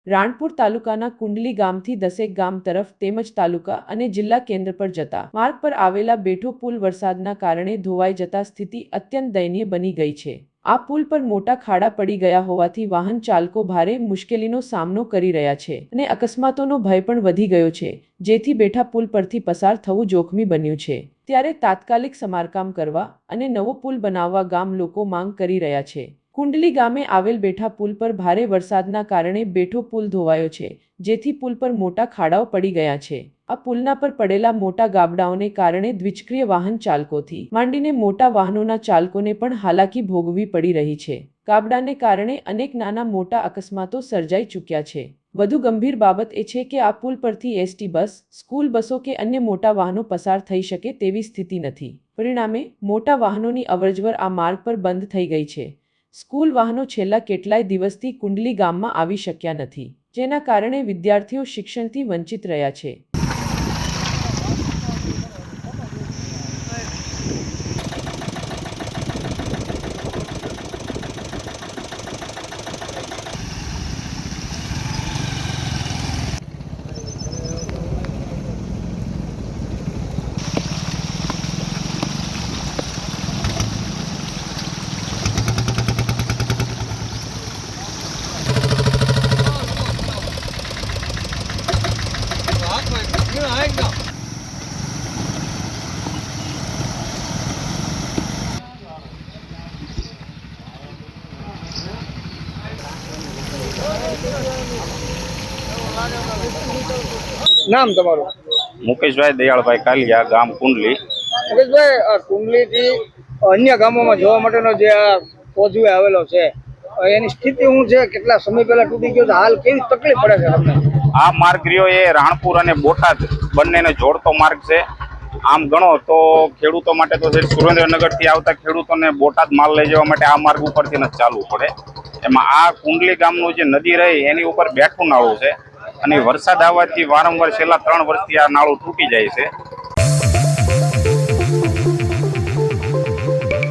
રાણપુર તાલુકાના કુંડલી ગામથી દસેક ગામ તરફ તેમજ તાલુકા અને જિલ્લા કેન્દ્ર પર જતા માર્ગ પર આવેલા બેઠો પુલ વરસાદના કારણે ધોવાઈ જતા સ્થિતિ અત્યંત દયનીય બની ગઈ છે। આ પુલ પર મોટા ખાડા પડી ગયા હોવાથી વાહન ચાલકો ભારે મુશ્કેલીનો સામનો કરી રહ્યા છે અને અકસ્માતોનો ભય પણ વધી ગયો છે, જેથી બેઠા પુલ પરથી પસાર થવું જોખમી બન્યું છે। ત્યારે તાત્કાલિક સમારકામ કરવા અને નવો પુલ બનાવવા ગામ લોકો માંગ કરી રહ્યા છે। કુંડલી ગામે આવેલ બેઠા પુલ પર ભારે વરસાદના કારણે બેઠો પુલ ધોવાયો છે, જેથી પુલ પર મોટા ખાડાઓ પડી ગયા છે। આ પુલના પર પડેલા મોટા ગાબડાઓને કારણે દ્વિચક્રિય વાહન ચાલકોથી માંડીને મોટા વાહનોના ચાલકોને પણ હાલાકી ભોગવવી પડી રહી છે। ગાબડાને કારણે અનેક નાના મોટા અકસ્માતો સર્જાઈ ચૂક્યા છે। વધુ ગંભીર બાબત એ છે કે આ પુલ પરથી એસટી બસ, સ્કૂલ બસો કે અન્ય મોટા વાહનો પસાર થઈ શકે તેવી સ્થિતિ નથી। પરિણામે મોટા વાહનોની અવરજવર આ માર્ગ પર બંધ થઈ ગઈ છે। સ્કૂલ વાહનો છેલ્લા કેટલાય દિવસથી કુંડલી ગામમાં આવી શક્યા નથી, જેના કારણે વિદ્યાર્થીઓ શિક્ષણથી વંચિત રહ્યા છે। નામ તમારું? મુકેશભાઈ દયાળભાઈ કાલિયા, ગામ કુંડલી। મુકેશભાઈ, આ કુંડલીથી અન્ય ગામોમાં જવા માટેનો જે આ કોઝવે આવેલો છે, એની સ્થિતિ શું છે? કેટલા સમય પહેલા તૂટી ગયો છે? હાલ કેવી તકલીફ પડે છે તમને? આ માર્ગ રહ્યો એ રાણપુર અને બોટાદ બંનેને જોડતો માર્ગ છે। આમ ગણો તો ખેડૂતો માટે તો સુરેન્દ્રનગરથી આવતા ખેડૂતોને બોટાદ માલ લઈ જવા માટે આ માર્ગ ઉપરથી જ ચાલવું પડે। એમાં આ કુંડલી ગામનું જે નદી રહી એની ઉપર બેઠું નાળું છે અને વરસાદ આવવાથી વારંવાર છેલ્લા 3 વર્ષથી આ નાળું તૂટી જાય છે।